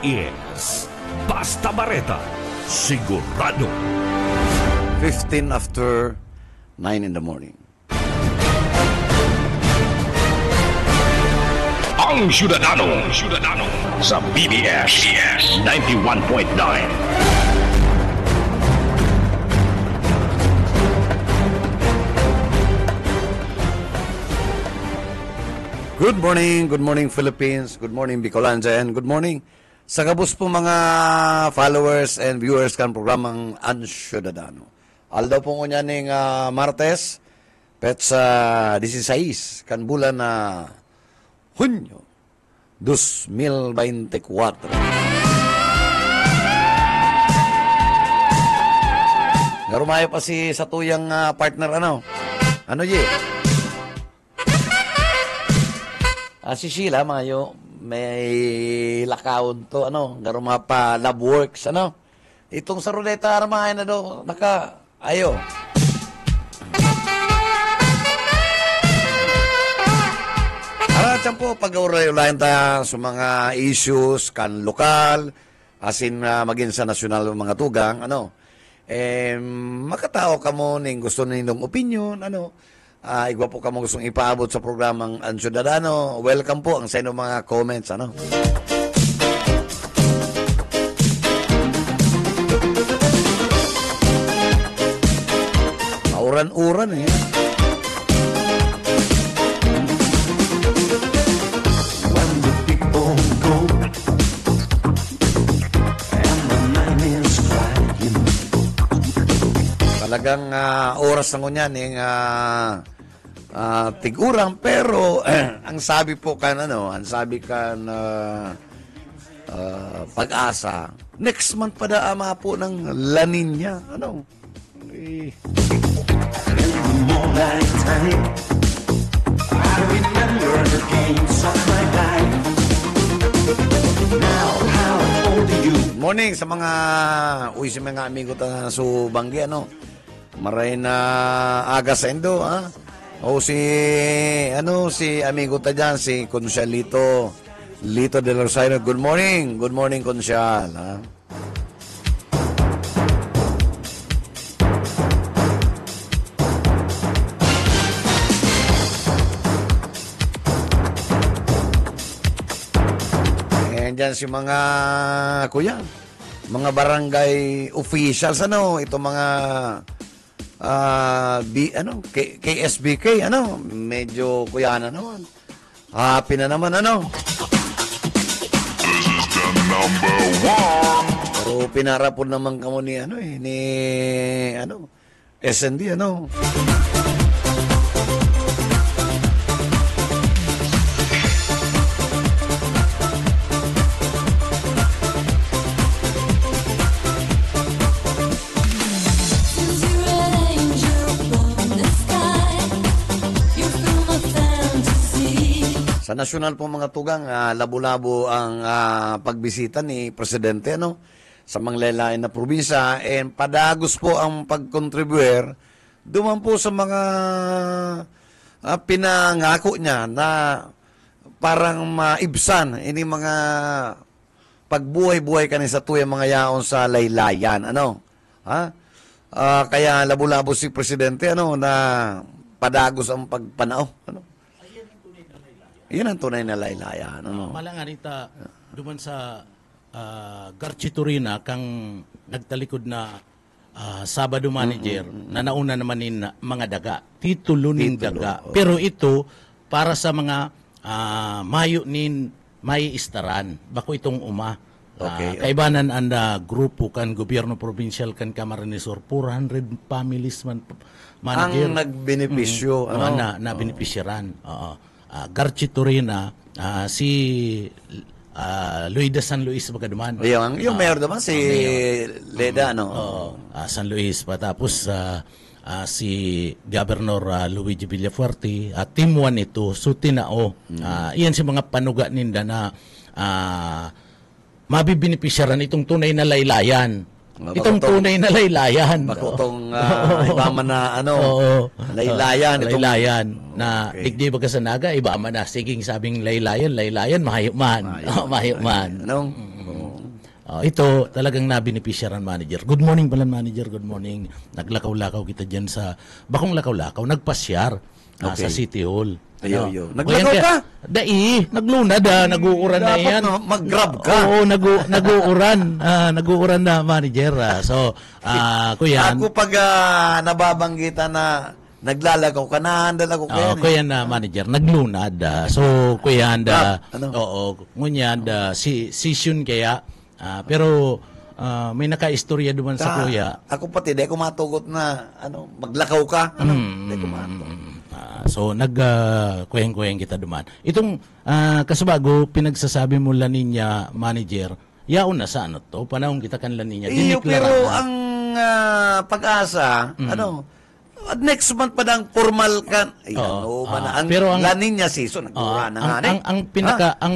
is Basta Bareta, Sigurado. 15 after 9 in the morning. Ang Syudadano sa BBS 91.9. Good morning Philippines, good morning Bicolandia, and good morning sa kabus po mga followers and viewers kan programang Ang Syudadano. Aldaw po nga ning Martes, petsa 16 kan bulan na Hunyo 2024. Narumayo pa si sa tuyang partner ano ye? Si Sheila, mayo, may lakawon to, garuma pa, love works, Itong sa ruleta, aramahin na do, ayo. Dyan po, pag-ulayan tayo sa mga issues, kan lokal, asin maging sa nasyonal mga tugang, makatao ka mo, ning gusto ninyong opinion, igwa po ka mo gustong ipaabot sa programang Ang Syudadano. Welcome po ang sa inyong mga comments, Uran-uran When the people go and the night is crying. Talagang oras na ngunyan tigurang, pero ang sabi po ang sabi kan Pag-asa, next month pa daama po ng La Nina, In the moonlight time, I remember the games of my life. Now, how old are you? Morning sa mga sa mga amigo ta so Banggi, maray na aga sa Indo, o si amigo ta dyan, si Consialito Lito de Rosario. Good morning Consial, dyan si mga kuya, mga barangay officials, ito mga KSBK, medyo kuyana naman. Happy na naman, This is the number one. Pero pinarapon naman kamo ni SND, Sa nasyonal po mga tugang, labo-labo ang pagbisita ni Presidente, sa manglalain na probinsya, and padagos po ang pagkontribuer duman po sa mga pinangako niya na parang maibsan ini mga pagbuhay-buhay kanin sa tuyang mga yaon sa laylayan, kaya labo-labo si Presidente, na padagos ang pagpanao, Yan ang tunay na laylayan. Malanganita, duman sa Garchiturina, kang nagtalikod na Sabado manager, na nauna naman in mga daga. Titulo ning daga. Oh. Pero ito, para sa mga mayo nin may istaran. Bako itong Okay. Kaibanan ang grupo kan gobyerno provincial kan Camarines, 400 families manager. Ang nagbenepisyo. Na benepisyaran. Garchiturina, si Luida San Luis magaduman. Yung mayor naman si Leda, San Luis. Patapos si Governor Luigi Villafuerte, Team 1 ito, so tinao. Iyan si mga panuga ninda na mabibinipisyaran itong tunay na laylayan. Itong tunay na laylayan. Bakutong iba man na laylayan. Laylayan na digdi baga sa naga, iba man na siging sabing laylayan, mahayuman. Mahayuman. Ito talagang nabinipisyaran manager. Good morning pala manager, good morning. Naglakaw-lakaw kita dyan sa Bakong Lakaw-lakaw, nagpasyar sa City Hall. Ayo. O, Naglakaw yan ka? naglunad nag-uuran na Dapat yan. mag-grab ka. Oo, nag-uuran na manager. Kuya. Ako pag nababanggitan na naglalakaw ka na, handal ako kaya. Kuya na manager, naglunad. So, kuya Ano? ngunyan session kaya. Pero may naka-istorya duman sa kuya. Ako pati, di ako matugot na maglakaw ka. Di ko matugot. So kuyeng-kuyeng kita duman. Itong kasabago pinagsasabi mo la ninya manager, yaon na sa to, panahon kita kan la ninya. Pero ang pag-asa, next month pa dang formal kan. Ang pero ang La Nina season nagdura na nga ni. ang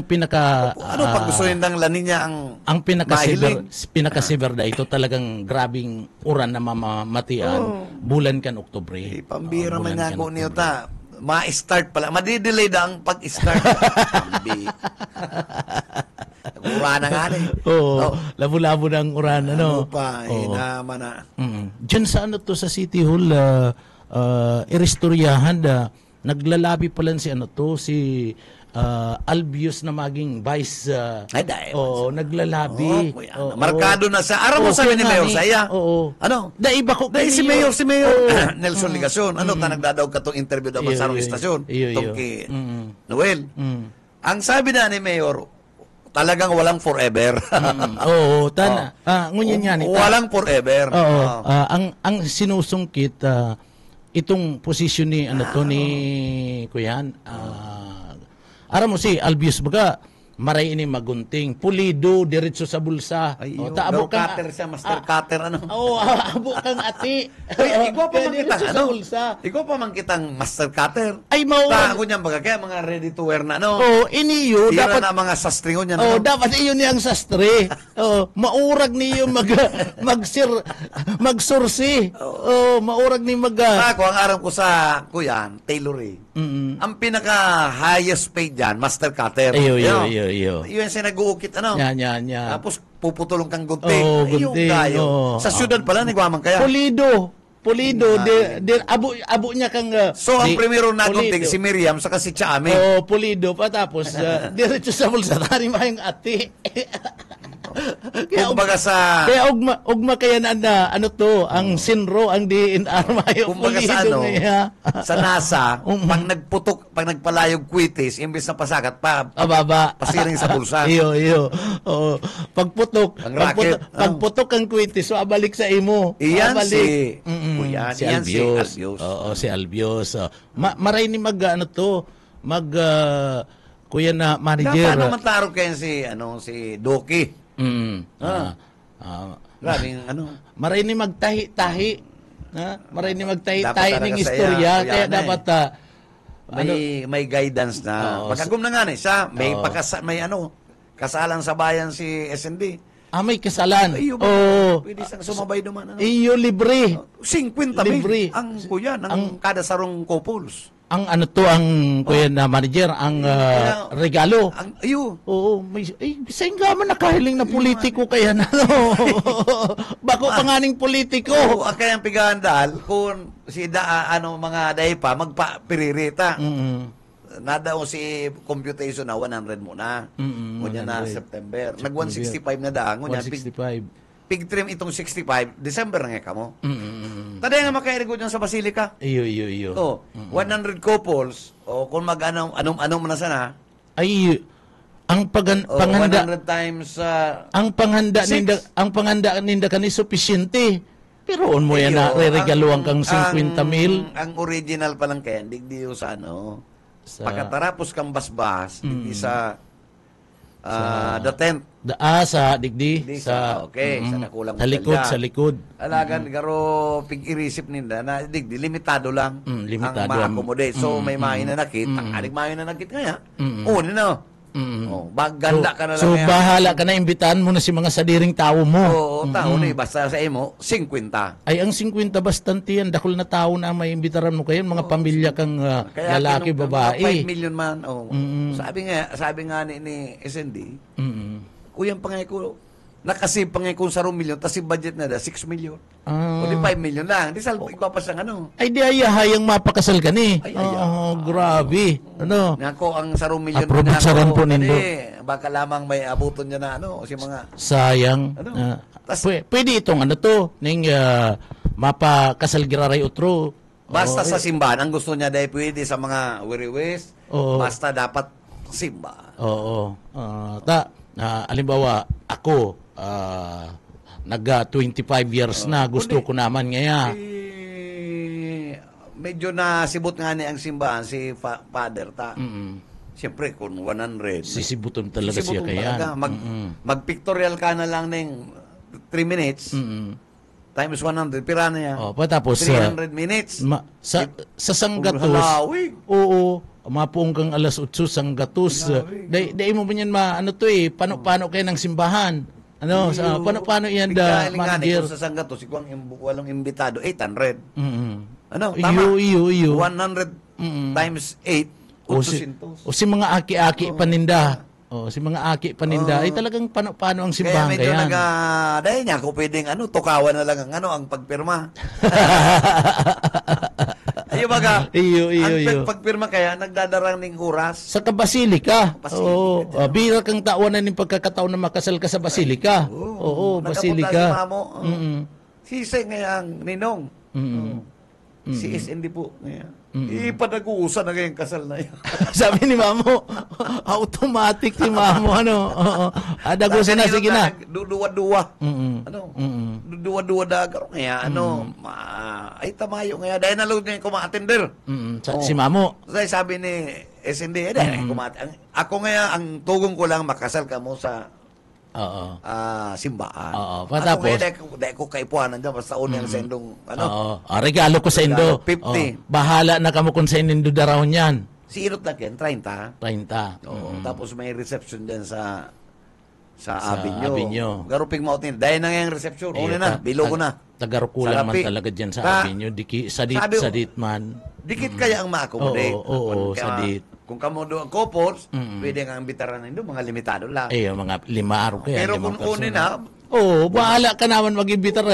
pinaka pag gusto rin ng La Nina ang pinaka-severe da ito talagang grabing uran na mamamatian bulan kan Oktubre. Pambira man nga ko niyo ta. Ma-start pala. Madidelay da ang pag-start. Ura na nga ni. Labo-labo na ang uran. Naman na. Diyan sa to sa City Hall, irestoryahan naglalabi pala si Albius na maging vice. Naglalabi. Markado na sa araw mo sabi ni Mayor Saya. Iba ko si Mayor Nelson Ligason. Ta nagdadaw ka tong interview daw sa istasyon. Tungki Noel. Ang sabi na ni Mayor, talagang walang forever. Ngunyan yan. Walang forever. Ang sinusungkit itong posisyon ni ni Kuyan. Aram mo si Albius baga maray ini magunting pulido diretso sa bulsa. Abo cutter siya, master cutter abo kang ati. Ikaw pa man kitang Ikaw pa man kitang master cutter. Ay mao. Ako niyan baga kaya mga ready to wear na iniyo dapat na mga sastre ko niyan. Dapat iyon niyang sastre. Maurag niyo magsursi. Maurag ni Ako ang aram ko sa kuyan, tailoring. Ang pinaka highest paid diyan, master cutter. Iyo. Yun siya nag-uukit, Yan. Tapos puputulong kang gunting. Sa syudad pala, nagwamang kaya. Pulido. Abo niya kang... So, ang primero na gunting, si Miriam, saka si Chami. Pulido pa. Tapos, diretso sa bulsa. Tari mayang ati. Kaya ugma kaya na ang sinro ang DNR mayo pulido sa NASA pag nagpalayog kwitis imbes na pasakat pasiring sa bulsa. Iyo. Pagputok ang kwitis so abalik sa imo. Iyan si Albios. Si Albios. Maray ni kuya na manager. Dapat naman taro kayo si Doki. Maray ni magtahi-tahi. Maray ni magtahi-tahi ng istorya. Kaya dapat may guidance na. Pagkagum na nga siya, may kasalan sa bayan si SND. May kasalan. Pwede siyang sumabay naman. Iyo, libre. 50 libre. Ang kuya, ang kada sarong couples. Ang kuya na manager, ang regalo. Sayang ka man nakahiling na politiko kaya na. Bako panganing politiko. Kaya ang pigandal, kung mga daypa, magpapiririta. Nadaw si computation na 100 muna. Ngunyan na September. Nag-165 na daan. 165. Pig trim itong 65, December na nga mo. Taday nga makairigo dyan sa Basilica. Iyo. 100 couples, kung anom mo na sana. Ang panganda 100 times ang panghanda ninda kani sufficiente. Pero mo yan na reregaluhan kang 50,000. Ang original pa lang kaya, digdi sa pagkatarapos kang basbas, digdi sa the tent. Sa digdi sa nakulang sa likod. Alagan garo pig-irisip ninda na digdi limitado lang limitado ang ma-accommodate. So may mahinanakit, ang alig mahinanakit kaya. Ganda ka na lang. So bahala ka na, imbitahan mo na si mga sadiring tao mo. Tao na basta sa imo 50. Ay ang 50 bastante yan, dakol na tao na may imbitaran mo kayo, mga pamilya kang lalaki, babae. 5 million man. Sabi nga ni SND, kuyang pangay ko nakasipang ngayon kung sa milyon, tas si budget na 6 million. O di 5 million lang. Di salvo, ipapas ang ano. Ay, di hayang mapakasal ka ni. Ay, Grabe. Ano? Nako, ang sa milyon Approve sa ron po nindo. Baka lamang may abuton niya na ano, si mga... Sayang. Ano? Pwede itong ano to, ning mapakasal giraray utro. Basta sa simbahan, ang gusto niya dahil pwede sa mga wiriwis, Oo. basta dapat simbahan. Oo. Alimbawa, ako, nag 25 years na, gusto ko naman ngayon. Medyo nasibot nga ni ang simbahan, si Father ta. Siyempre, kung 100. Sisibuton talaga siya sisibutong kaya. talaga. Mag-pictorial ka na lang ng 3 minutes, times 100, pira na yan. Tapos, 300 minutes. sa Sanggatos, Halawig. oo, mapuong kang alas 8 Sanggatos. Dahil mo ba yan ano to paano kayo ng simbahan? Ano, paano yan manager? Kung sa Sanggatos, ikaw ang walang imbitado, 800. Ano, Iyo, tama? iyo. 100 times 8, 800. O si mga aki-aki paninda. Si mga aki paninda ay talagang paano ang simbahan kaya medyo kaya. dahil niya ako pwedeng tukawan na lang ang pagpirma. Ayo baga. Iyo. Pagpirma kaya nagdadarang ning oras. Sa Basilika. Basilika. Bira kang tawanan ng pagkakataon na makasal ka sa Basilika. Oo, Basilika. Si Mamo. Sisay ngayang ninong. Si SND po. Ipanag-uusan na ngayong kasal na yun. Sabi ni Mamo, automatic ni Mamo, dagusan na, sige na. Duwa-duwa. Duwa-duwa dagaro. Kaya, ay tamayo nga. Dahil nalugod ngayon kumatender. Si Mamo. Sabi ni SND, ako nga, ang tugong ko lang, makasal ka mo sa simbahan. Patapos, ako dahil ko kaipuanan dyan, basta unang sendong, regalo ko sa Indo. 50. Bahala na kamo kung sa Indo daraw niyan. Si Irot na yan, 30. 30. Tapos may reception din sa Avenue. Avenue. Garuping mo din. Dahil na yung reception. Una na, bilo ko na. Tagarukulang man talaga dyan sa Avenue. Sadit man. Dikit kaya ang ma-accommodate. Oo, sadit. Kung kamo doon ang couples, pwede nga ang bitaran nito, mga limitado lang. Mga 5 araw kaya. Pero kung unin na, bahala ka naman mag-imbitar.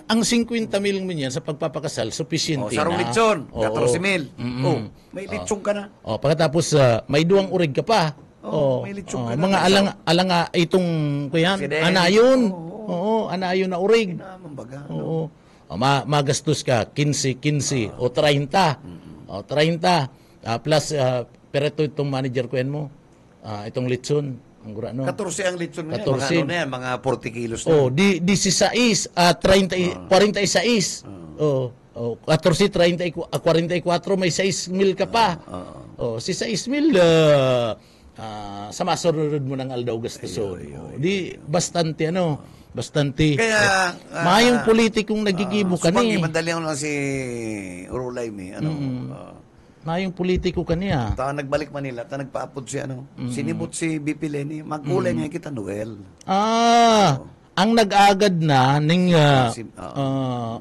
Ang 50 mil mo yan sa pagpapakasal, sufficient na. Sarong litson, 14,000. May litsong ka na. Pagkatapos, may duwang urig ka pa. May litsong ka na. Mga alanga itong kuyan, anayon. Anayon na urig. Baga. Magastos ka, 15 o 30. 30. Plus, pero itong manager ko yan mo, itong litson, ang gura, 14 ang litson mo 14. yan, mga 40 kilos na. 16, 46. 14, 30, 44, may 6,000 ka pa. Si 6,000, sa masunod mo ng aldaw gastuson. Di, bastante, bastante. Kaya, mayong politikong nagigibo ka ni. Madali lang si Urulay mi, Mayong politiko kaniya. Nagbalik Manila, nagpaapod si sinibot si BP Lenny, magkulay niya kita Noel. Ang nag-agad na ng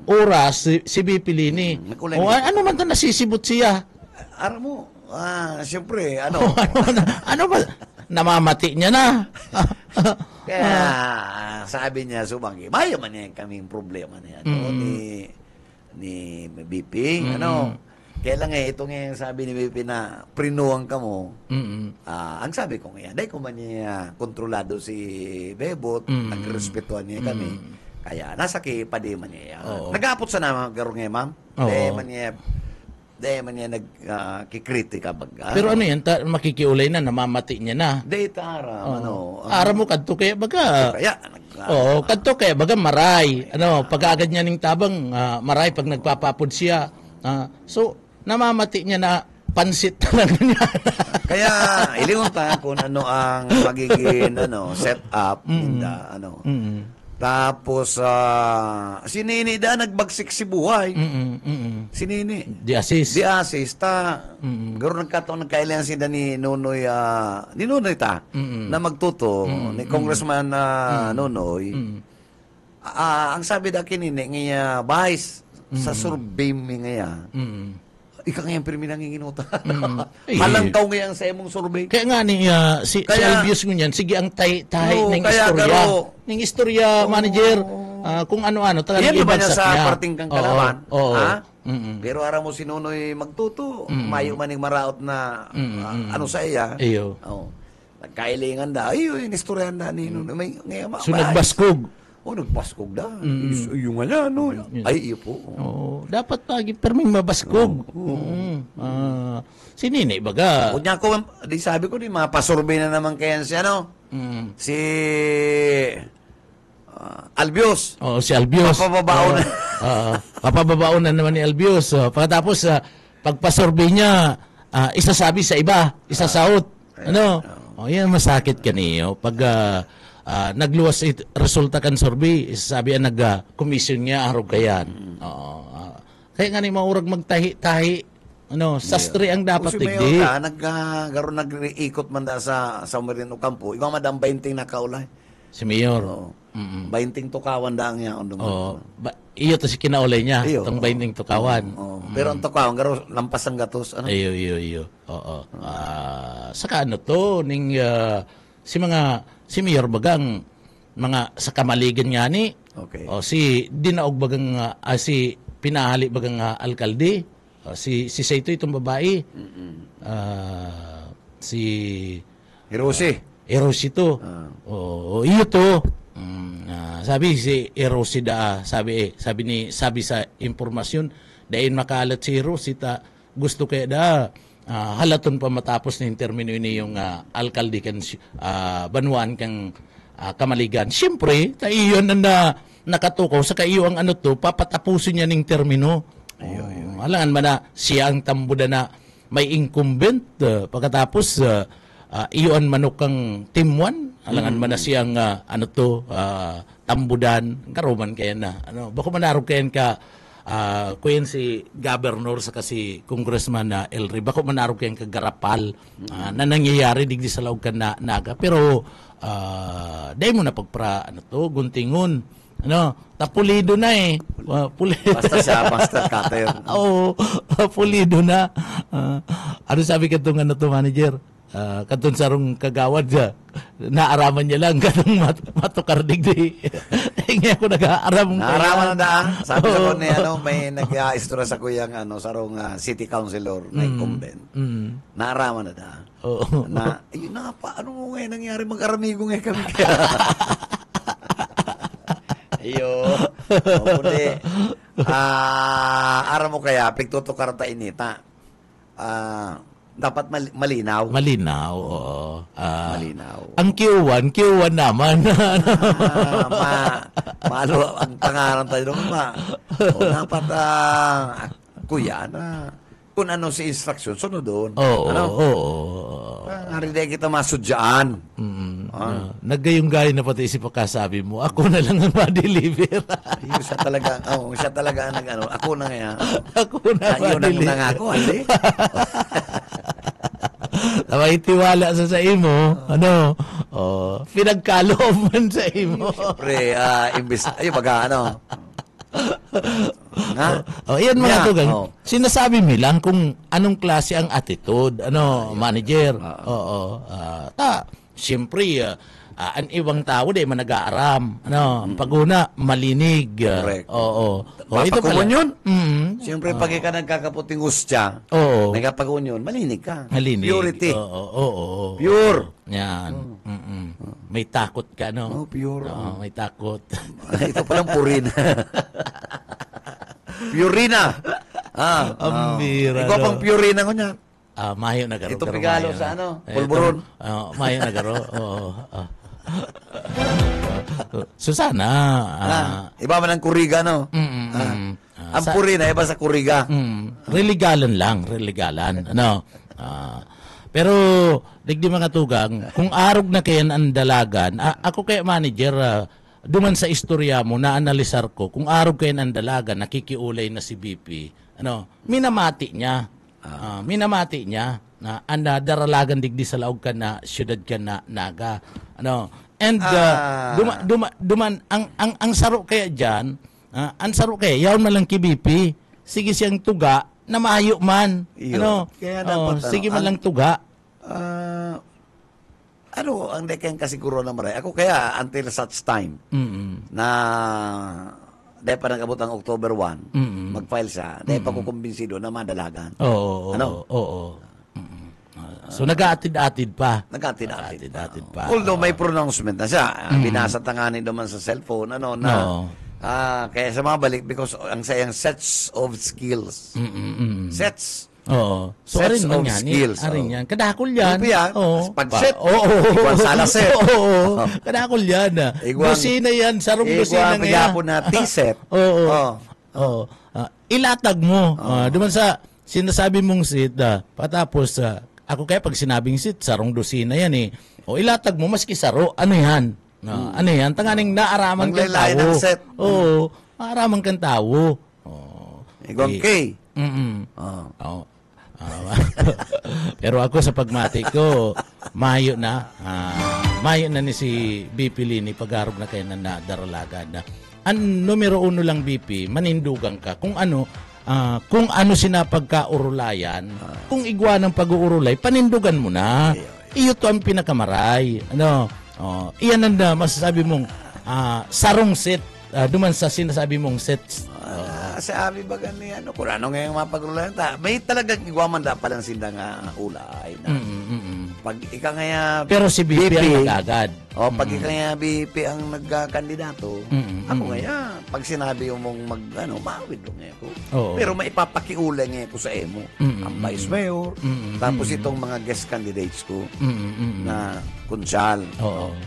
oras si BP Lenny. Ano man ta nasisibot siya? Mo, siyempre, ano ba? Namamati niya na. Kaya, sabi niya, subangi, mayo man niya kaming problema niya. Ni BP, Kaya lang ito nga sabi ni BP na prinuang ka mo. Ang sabi ko nga, dahil ko man niya kontrolado si Bebot, nagrespetuhan niya kami. Kaya nasa kipadi man niya. Nag-aapot sa naman garo nga, ma'am. Dahil man niya nagkikritika baga. Pero ano yan, makikiulay na, namamati niya na. Dahil tara, Ara mo kadto kaya baga. Kaya, kadto kaya baga maray. Pag-agad niya ning tabang, maray pag nagpapapod siya. So, namamati niya na pansit talaga niya. Kaya ilingon ta kung ano ang magiging setup ninda Tapos si Nini da nagbagsik si buhay. Si Nini. Di assist ta. Garo nagkataon nagkailan si ni Nonoy ni Nonoy ta na magtuto ni Congressman Nonoy. Ang sabi da kinini nga vice sa survey mi nga ika ngayon pirmi nanginginuta. Eh. Halangkaw ngayon sa imong survey. Kaya nga ni si Kaya- Albius ngunyan, sige ang tahi Oo, ng kaya istorya. garo. Ning istorya, manager, kung ano-ano, talagang Yan ba niya ibagsak sa niya. parting kang kalaban? Oo. Ha? Mm-mm. Pero ara mo si Nunoy magtuto, mayo maning maraot na ano sa iya. Iyo. Oh. Nagkailingan da. Iyo, inistoryahan da ni Nunoy. May ngayon So nagbaskog. Oh, nagpaskog da. Iyo nga niya, no? Ay, iyo po. Oo, dapat lagi perming mabaskog. Si Nini baga. Kunya ko, di sabi ko, di mapasurvey na naman kaya siya, no? Si Albios. Oh, si Albios. Papababaon na. Papababaon na naman ni Albios. Pagkatapos pagpasurvey niya, isasabi sa iba, isasaot. Ano? Oh, yan masakit kaniyo. Pag nagluwas resulta kan survey, isasabi ang nag-commission niya arog kayan. Kaya nga ni maurag magtahi-tahi. Ano, sastre ang dapat Kasi digdi. mayon ka, nag-iikot man da sa Marino Campo. Ikaw madam 20 na kaulay. Si Mayor. Oo. 20 tukawan da ang yan. Oh, iyo to si kinaulay niya, Iyo, tong oo. binding tukawan. Pero ang tukawan, garo, lampas ang gatos. Ano? Iyo. Oo. Saka ano to, ning si Mayor bagang mga sa kamaligan nga ni. Okay. O si dinaog bagang si pinahali bagang alkalde. Si Saito itong babae. Si Hiroshi. Erosi to. O iyo to. Sabi si Erosi sabi sa impormasyon dain makalat si Erosi ta gusto kaya da halaton pa matapos ng termino ini yung alkalde kan Banuan kang kamaligan. Siyempre, ta iyon na nakatukaw sa kaiyo ang ano to papatapusin niya ning termino. Alangan man na siya ang tambuda na may incumbent pagkatapos iyon manukang team 1 alangan man na siyang tambudan karuman kaya na bako manarog kayan ka kuyan si governor sa kasi congressman na Elri bako manarog kayan ka garapal na nangyayari digdi sa laog ka na naga pero dahil mo na pagpra guntingon tapulido na pulido. Basta siya, basta cutter. Oo, pulido na. Ano sabi ka itong manager? Katong sarong kagawad siya. Naaraman niya lang katong matukar digdi. Hindi ako nag-aaram. Naaraman na daan. Sabi sa ko ni, may nag-istora sa kuyang city councilor na incumbent. Naaraman na daan. Oo. Ayun na pa, ano mo ngayon nangyari? Mag-aramigo ngayon kami. Iyo. Kundi, aram mo kaya, pigtutukar ta inita. Dapat malinaw. Malinaw, oo. Malinaw. Ang Q1 naman. Malo ang tangaran tayo doon dapat, kuya na. Kung ano si instruction, sunod doon. Oo, ano? oo. Hindi kita masudyaan. Naggayong gaya na pati si pagkasabi mo, ako na lang ang ma-deliver. Siya talaga nag-ano. Ako na nga. Ako na Yun ang ma-deliver. nangako, hindi? May tiwala sa imo, pinagkaloob man sa imo. Siyempre, Yan mga Yeah, tugang. oh. Sinasabi mo lang kung anong klase ang attitude, manager. Siyempre, ang ibang tao di man nag-aaram. Pag-una, malinig. Correct. Ito pala. Papakuman yun? Ah. Siyempre, pag ika nagkakaputing gustya, Oo. nagkapag-union, malinig ka. Malinig. Purity. Oo. Pure. Yan. May takot ka, no? Oh, pure. Oo, may takot. Ito palang purina. Purina. Ang bira, Ikaw no? pang purina ko niya. Mayo na garo. Ito garo, pigalo mayo sa na. Pulburon. Mayo na garo. Oo. Susana. Iba man ang kuriga, no? Ang purina, iba sa kuriga. Religalan lang. Pero, digdi mga tugang, kung arog na kayan ang dalagan, ako kaya manager, duman sa istorya mo, na-analisar ko, kung arog kayan ang dalagan, nakikiulay na si BP, minamati niya. Na anda daralagan digdi sa laog ka na syudad ka na naga. And duman ang saro kaya diyan, ang saro kaya yaon man lang ki BP. Sige siyang tuga na maayo man. Iyo. Ano? Kaya dapat, sige man lang tuga. Ano, ang dekeng kasiguro na maray. Ako kaya, until such time, na dahil pa nag-abot ang October 1, mag-file siya, dahil pa kukumbinsido na madalagan. Oo. Ano? Oo. So, nag-aatid-atid pa. Nagkatid-atid. Nag-aatid pa. Although may pronouncement na siya. Binasa tanganin naman sa cellphone, kaya sa mga balik, because ang sayang sets of skills. Sets. Oo. So, Sets arin man of yan. skills, Arin oo. yan. Kadakol yan. Ito yan. Oo. Pag-set. Oo. Iguan salaset. Oo. Kadakol yan. Iguan- Dosina yan. Sarong dosina Iguan nga. po na T-set. Oo. Oo. Ilatag mo. Duman sa sinasabi mong sit, patapos, ako kaya pag sinabing sit, sarong dosina yan eh. O ilatag mo, maski saro, ano yan? Ano yan? Tanganing naaraman kang Maglaylay tao. ng set. Oo. Naaraman kang tao. Iguan K. Oo. Pero ako sa pagmati ko, mayo na ni si BP Lini pag-arog na kayo na nadaralagan na. Ang numero uno lang BP, manindugan ka kung ano sinapagkaurulayan, kung igwa ng pag-uurulay, panindugan mo na. Iyo to ang pinakamaray. Iyan ang masasabi mong sarong set, duman sa sinasabi mong sets. Sabi ba gani, kung ano ngayong mapag-ulan, may talagang igwaman da palang sinda nga ulay. Pag ika ngaya Pero si BP ang nag-agad. Pag ika ngaya BP ang nagkandidato, ako ngaya, pag sinabi yung mong mawid lang ngayon ko. Pero maipapakiulay ngayon ko sa emo. Ang vice mayor, tapos itong mga guest candidates ko, na kunsyal.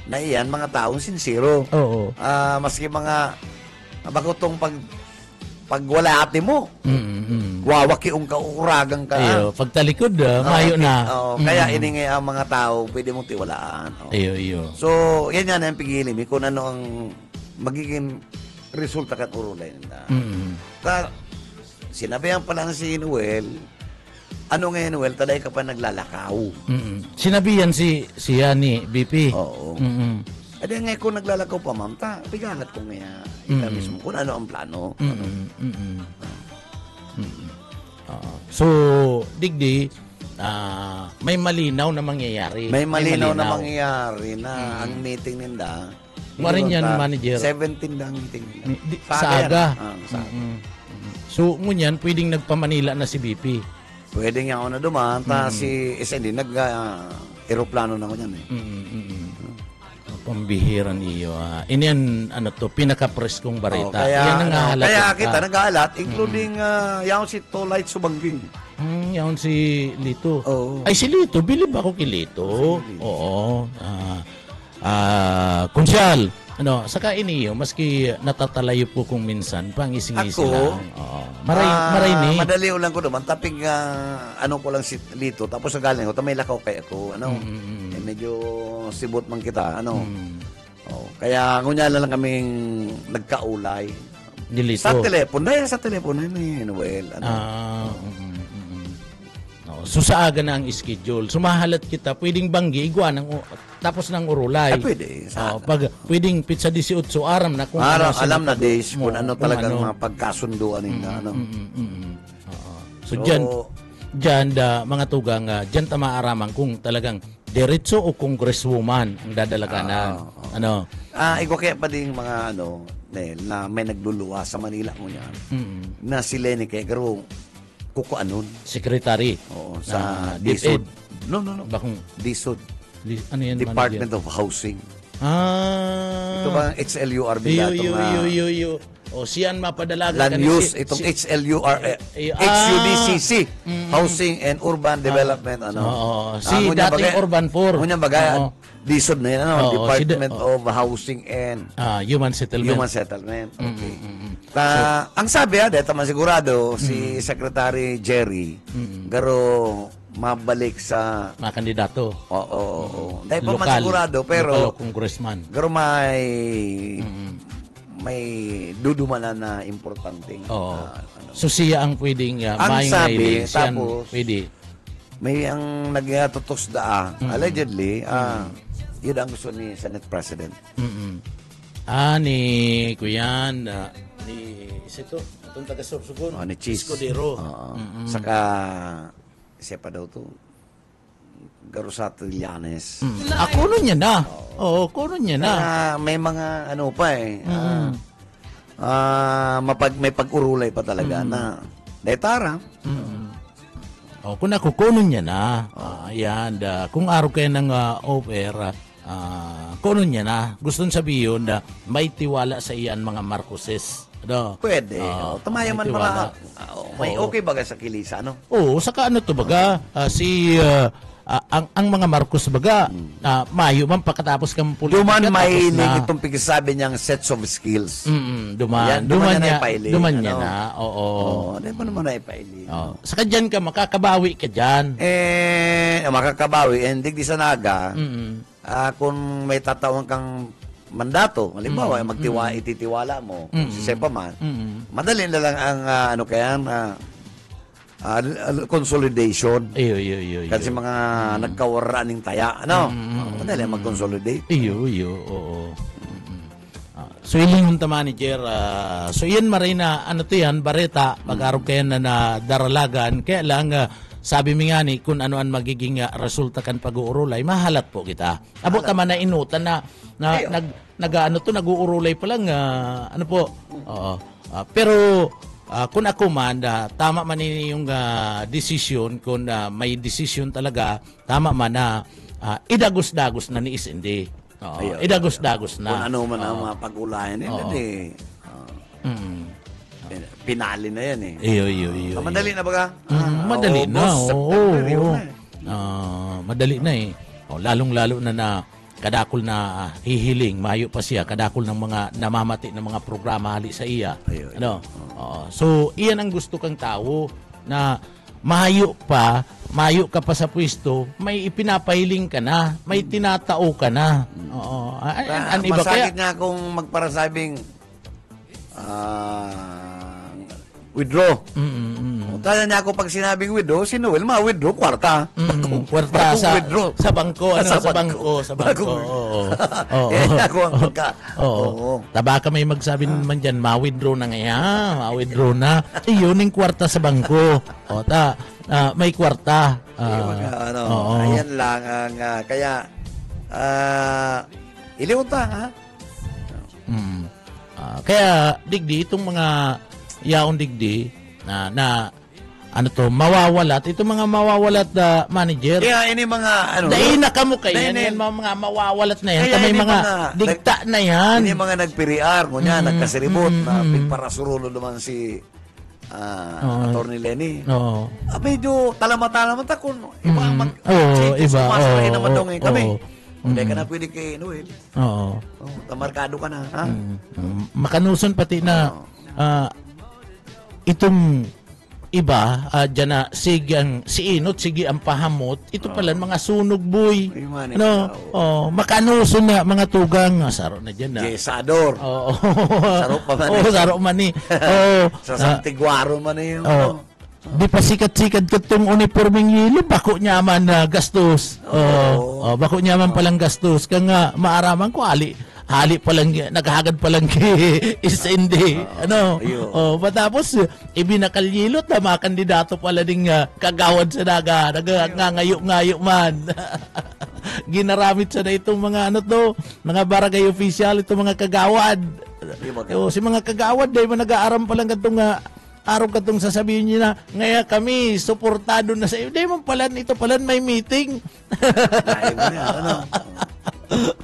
Na iyan, mga taong sincero. Maski mga, bakotong pag wala ate mo, wawaki ang kauragang ka. Ayo, pagtalikod, mayo na. Kaya ini nga ang mga tao, pwede mong tiwalaan. Iyo. So, yan yan ang pigilin. Kung ano ang magiging resulta kat urulay nila. Sinabihan pa lang si Noel, ano nga Noel, taday ka pa naglalakaw. Sinabihan siya ni BP. Oo. Adi nga kung naglalakaw pa, ma'am, pigalat ko nga ika mismo kung ano ang plano. So, digdi, may malinaw na mangyayari. May malinaw na mangyayari na ang meeting ninda. Warin yan, manager. 17 na ang meeting nila. Saga. Saga. So, ngunyan, pwedeng nagpamanila na si BP. Pwede nga ako na dumaan, si SND, nag-aeroplano na ko yan eh. Pambihiran iyo. Iniyan, pinaka-preskong barita. Kaya kita nag-aalat, including yaon si Tolite Subangging. Yaon si Lito. Oo. Ay, si Lito. Bilib ako kay Lito. Oo. Kunsyal. Saka iniyo, maski natatalayo po kung minsan, pangising-ising lang. Maray ni. Madali ulang ko naman, tapig ko lang si Lito, tapos nagaling ko, may lakaw kay ako, medyo sibot man kita, kaya ngunya lang kaming nagkaulay. Dilito. Sa telepono ni Noel. So sa aga na ang schedule. Sumahalat kita, pwedeng banggi, igwa tapos ng urulay. Pwede. Pag pwedeng pizza 18, aram na kung alam na days kung ano talagang mga pagkasunduan nila. So dyan, mga tugang, dyan tamaaraman kung talagang diretso o congresswoman ang dadalaganan. Ikaw kaya pa din mga Nel, na may nagluluwa sa Manila mo yan, na si Lenny kaya garo kukuanon. Secretary. Oo, sa DepEd. No. Bakong DSUD. Ano yan? Department of Housing. Ito ba ang XLUR Yo. O siyan mapadalaga land use, itong HUDCC, Housing and Urban Development. Si dating Urban 4. Kunya bagay, DSUD na yan, Department of Housing and Human Settlement. Okay. Ang sabi, dito man sigurado, si Secretary Jerry, garo mabalik sa mga kandidato. Oo. Dahil pa man sigurado, pero congressman. Garo may dudumanan na importanteng. So siya ang pwedeng ang sabi, tapos pwede. May ang nagtutos allegedly, yun ang gusto ni Senate President. Ni Kuyan, ni Sito, itong taga-Sorsogon. Ni Cheese. Escudero. Oo. Saka, siya pa daw to. Garusato Llanes. Kuno niya na. Oo, kuno niya na. May mga ano pa eh. May pag-urulay pa talaga na detara. Kung ako, kuno niya na. Yan, kung araw kayo ng offer, kuno niya na. Gusto sabihin na may tiwala sa iyan mga Marcoses. Ano? Pwede. Tumaya man tiwala. May okay baga sa kilisa, no? Oo, saka ano to baga, ang mga Marcos baga, mayo man pagkatapos kang politika. Duman may tapos itong pigisabi niyang sets of skills. Duman niya na. Oo. Hindi mo naman na ipailing. Saka dyan ka, makakabawi ka dyan. Makakabawi. And di sa naga, kung may tatawang kang mandato, halimbawa, ititiwala mo, si Sepa man, madali na lang ang consolidation. Iyo. Kasi mga nagkawaraan ng taya, madali mag-consolidate. Iyo, oo. So, ilingon ta manager, so yan maray na, to yan, bareta, pag-araw kayo na daralagan, kaya lang, sabi mi nga ni, kung ano ang magiging resulta kan pag-uurulay, mahalat po kita. Abot naman na inutan na nag-uurulay pa lang, pero, kung ako man, tama man yung desisyon, kung may desisyon talaga, tama man na idagos-dagos na ni SND. Idagos-dagos na. Kung ano man ang mga pag-ulayan, pinali na yan eh. Iyo. Madali na baga? Madali na. Oo. Madali na eh. Lalong-lalo na kadakol na hihiling, mayo pa siya, kadakol ng mga namamati ng mga programa hali sa iya. So, iyan ang gusto kang tao na mayo ka pa sa pwesto, may ipinapahiling ka na, may tinatao ka na. Masakit nga kung magparasabing withdraw. Kaya niya ako pag sinabing withdraw, si Noel ma-withdraw, kwarta. Kwarta sa bangko. Sa bangko. Kaya ako ang pagka. Taba ka may magsabi naman dyan, ma-withdraw na ngayon. Ma-withdraw na. Iyon yung kwarta sa bangko. May kwarta. Ayan lang. Kaya, iliwta, ha? Kaya, digdi, itong mga yaon digdi na mawawalat. Ito mga mawawalat manager. Kaya ini mga dahil na kamo kayo yan, mga mawawalat na yan. May mga digta na yan. Ini mga nagpiriar, kunya, nagkasiribot, na pigparasurulo naman si Atty. Lenny. Medyo talamat-talamat kung iba sumasarahin naman daw ngayon kami. Hindi ka na pwede kay Noel. Tamarkado ka na. Makanuson pati na itong iba, dyan na si Inot, sige ang pahamot, ito pala mga sunog boy. Makanuso na mga tugang, saro na dyan na. Yesador. Saro pa man. Saro man eh. Sa Santiguaro man eh. Di pa sikat-sikat katong uniforming yelo, bako niya man gastos. Bako niya man palang gastos. Kaya nga, maaraman ko, hali pa lang, naghagad pa lang kay SND. Matapos, ibinakalyilot na mga kandidato pala ding kagawad sa naga, ngayo man. Ginaramit sa na itong mga mga barangay official, itong mga kagawad. Si mga kagawad, dahil nag-aaram pa lang katong araw katong sasabihin niya na, ngaya kami, suportado na sa iyo. Dahil mo pala, ito pala may meeting.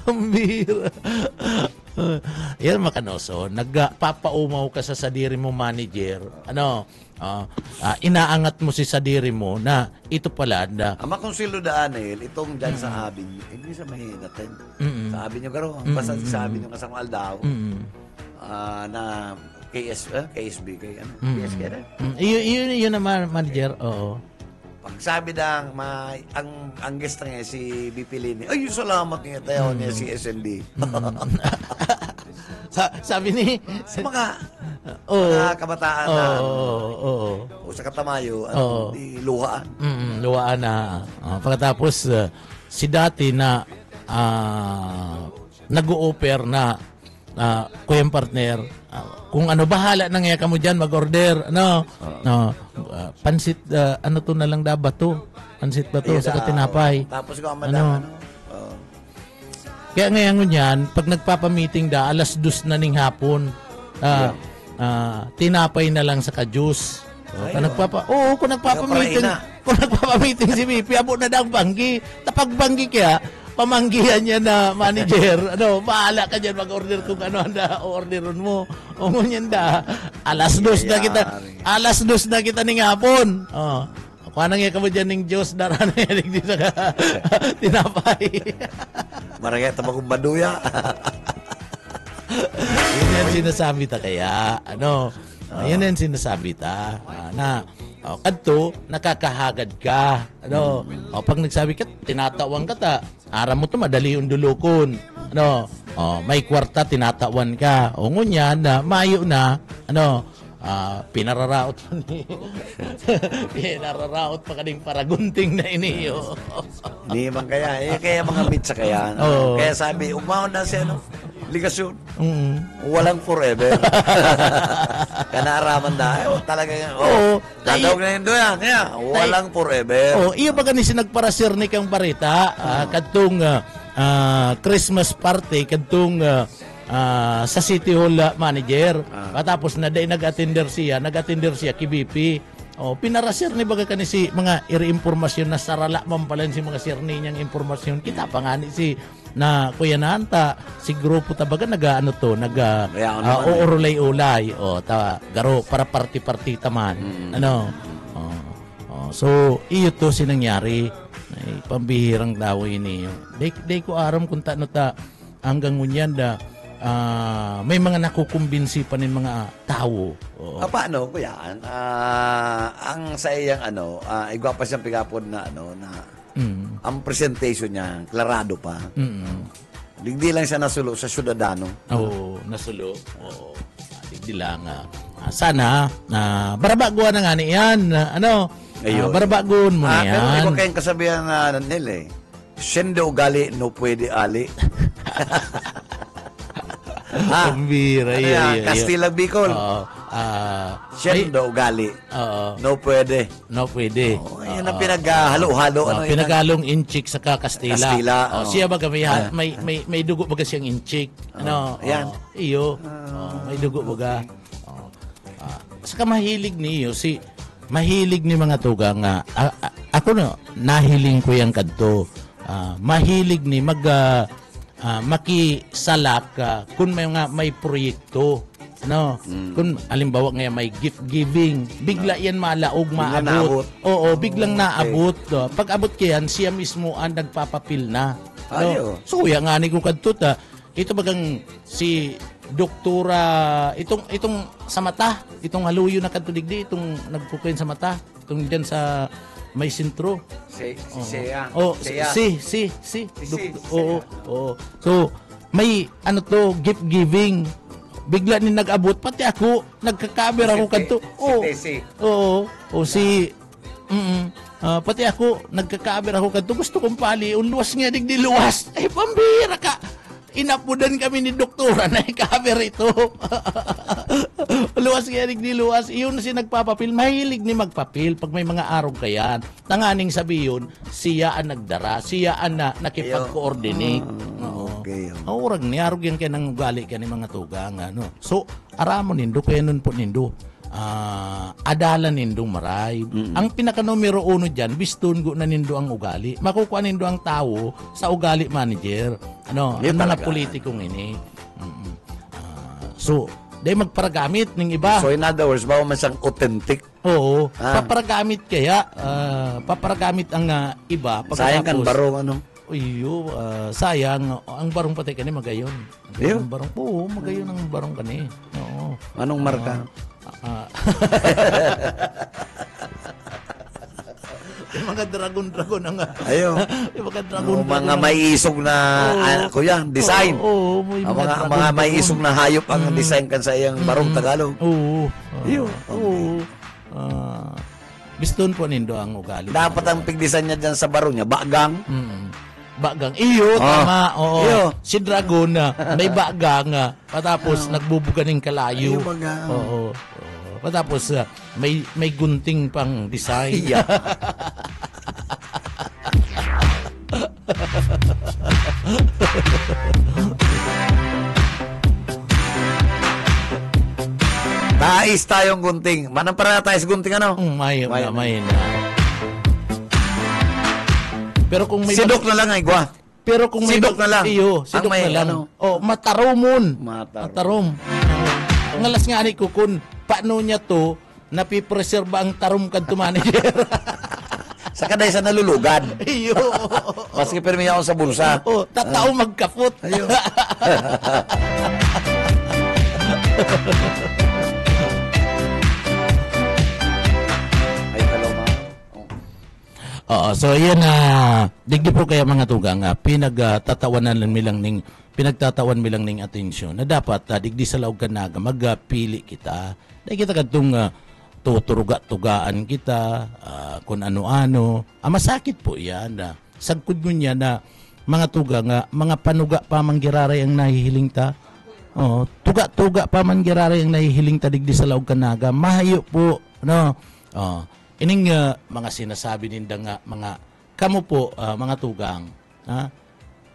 Ambira. Yan makanoso, nagpapaumaw ka sa sadiri mo manager. Inaangat mo si sadiri mo na ito pala na makonsilo Daniel, itong dyan sa abin, hindi sa may datin. Sa abin nyo garo, basta sa abin nyo kasang aldaw. Na KSB kay KSB na. Yun naman manager. Pagsabi ang guest nga si BP Lini, ay salamat nga tayo niya si SND. Sabi ni sa mga kabataan o sa Katamayo di luhaan. Luhaan na. Pagkatapos si dati na nag-o-offer na kuyang partner kung ano, bahala na nga kamo dyan, mag-order. Ano? Pansit, ano to na lang dapat to? Pansit ba to? Ayun Sa na, tinapay. Tapos ko ang Ano? Kaya ngayon yan, pag nagpapamiting da, 2:00 na ning hapon, tinapay na lang sa ka-juice. Kung nagpapamiting, kung nagpapamiting si VP, abo na daw banggi. Tapag banggi kaya, pamanggihan niya na manager, bahala ka dyan mag-order kung ano handa o-orderon mo. O ngunyan da, 2:00 na kita, 2:00 na kita ning hapon. Kuha na nga ka mo dyan ng Diyos, darana yan di sa tinapay. Maragay tabakong baduya. Yun yan sinasabi ta kaya, yan yan sinasabi ta, na, kadto, nakakahagad ka, pag nagsabi ka, tinatawan ka ta, aram mo to, madali yung dulukon, may kwarta, tinatawan ka, o ngunyan, mayo na, pinararaot pa ni pinararaot pa kaning paragunting na iniyo. Hindi man kaya. Kaya mga mitsa kaya. Kaya sabi, umahon na siya, ligasyon. Walang forever. Kanaraman na. Talaga yan. Tatawag na yun doon yan. Walang forever. Iyo ba ganun sinagparasir ni kang barita, kadtong Christmas party, kadtong sa City Hall manager. Tapos na day nag-attender siya kay BP. Pinarasir ni baga kani si mga iri-impormasyon na sarala man pala si mga sirni niyang impormasyon. Kita pa nga ni si na kuya nanta si grupo tabaga uurulay-ulay garo para party-party taman. So iyo to sinangyari. Ay, pambihirang daw ini. Day ko aram kung ta hanggang ngunyan may mga nakukumbinsi pa nin mga tao. Paano ko yan? Ang sa iyang igwa pa siyang pigapod na ang presentation niya, klarado pa. Digdi lang siya nasulo sa Ciudadano. Nasulo. Digdi lang. Sana, barabaguan na nga niyan. Barabaguan mo na yan. Pero iba kayong kasabihan na nila Sendo ugali, no pwede ali. Pambira. Castilla Bicol. Sendo ugali. No pwede. Yun ang pinaghalo-halo. Pinaghalong inchik sa Kastila. Siya baga may dugo baga siyang inchik. Yan. Iyo. May dugo baga. Saka mahilig niyo mahilig ni mga tugang ako nahiling ko yang kadto. Mahilig ni makisalak kung may proyekto. Kung alimbawa ngayon may gift giving, bigla yan malaog maabot. Biglang naabot. Pag abot kayan, siya mismo ang nagpapapil na. So ya nga ni ko kadto ito bagang si doktora itong sa mata, itong haluyo na kadtudigdi, itong nagkukuin sa mata, itong diyan sa may sentro. So may gift giving. Bigla ni nag-abot pati ako, nagka-cover ako kadto. Pati ako nagka-cover ako kadto. Gusto kong pali, luwas nga digdi luwas. Ay pambira ka. Inapudan kami ni doktora na i-cover ito. Luwas nga digdi luwas. Iyon na si nagpapapil. Mahilig ni magpapil pag may mga araw kayan. Tanganing sabiyon, siya ang nagdara, siya ang nakipag-coordinate. Urag ni arog yan kaya nang ugali ka ni mga tugang. So, aramo nindo, kaya nun po nindo. Adalan nindo maray. Ang pinaka numero 1 dyan, biston go na nindo ang ugali. Makukuha nindo ang tao sa ugali manager. Ang mga politikong ini. So, dahil magparagamit ng iba. So in other words, bawa man siyang authentic. Paparagamit kaya. Paparagamit ang iba. Sayang kan barong sayang. Ang barong patay kani magayon. Ang barong, magayon ang barong kani. Anong marka? Yung mga dragon ang yung mga dragon mga may isog na design. Mga may isog na hayop ang design kan sa iyang barong Tagalog. Biston po nindo ang ugali. Dapat ang pigdesign niya dyan sa barong niya, bagang. bagang. Iyo, tama. Oo. Iyo. Si Dragon na may bagang. Patapos nagbubuga ng kalayo. Ay, bagang. Oo. Patapos may gunting pang design. Yeah. Nais tayong gunting. Manang para tayo sa gunting ano? May na. Pero kung may Sidok na lang ay gwa. Pero kung may Sidok na lang. Iyo, sidok Ang may na lang. ano? Oh, mataromon. Matarom. Ang alas nga ni ko kun paano niya to napipreserba ang tarom kadto manager. Sa kaday sa nalulugan. Iyo. Maski permi ako sa bulsa. Oh, tatao magkapot. Ayo. Ay, hello ma. Oo, so yan digdi po kaya mga tugang pinagtatawanan pinagtatawan mi lang ning atensyon na dapat digdi sa laog kanaga magpili kita. Dahil kita kadtong tuturuga-tugaan kita kung ano-ano. Masakit po yan. Sagkod mo niya na mga tugang mga panuga pa manggiraray ang nahihiling ta. Oh, tuga-tuga pa manggiraray ang nahihiling ta digdi sa laog kanaga. Mahayo po, no. Oh, ining mga sinasabi ninda nga mga kamo po mga tugang,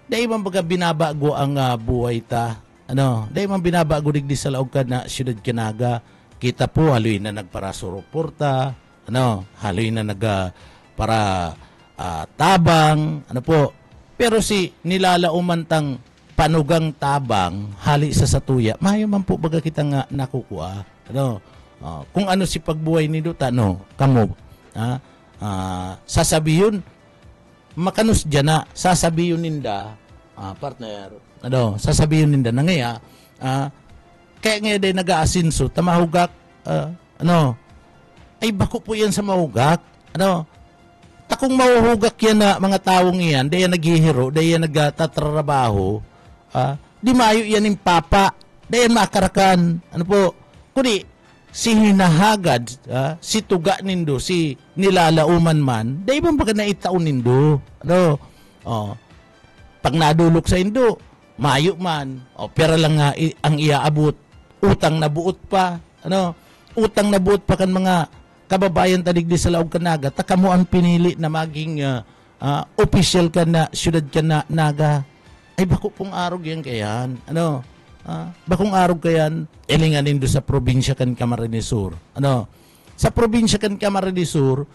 dahil man baga binabago ang buhay ta, dahil man binabago digdi sa laog ka na siyudad kanaga, kita po haloy na nagparasuruporta, haloy na para tabang, po, pero si nilalaumantang panugang tabang hali sa satuya, mayo man po baga kita nga nakukuha, kung ano si pagbuhay ni Duta, kamo, sasabiyon, makanus dyan na, sasabiyon ninda, partner, sasabiyon ninda na ngaya, kaya nga day nag-aasinso, tamahugak, ay bako po yan sa mahugak, takong mahuhugak yan na mga taong yan, day yan naghihiro, day yan nagtatrabaho, di mayo yan yung papa, day yan makarakan, kundi, si hinahagad, si tuga nindo, si nilalauman man, dahil bang baga na itaon nindo. Pag nadulok sa indo, mayo man, pera lang nga ang iaabot, utang na buot pa, utang na buot pa kan mga kababayan tadigdi sa laog kanaga, taka mo ang pinili na maging official ka na, syudad ka na naga, ay bako pong arog yan kayan, bakong araw kayan elinganin do sa probinsya kan Camarines Sur. Sa probinsya kan Camarines Sur,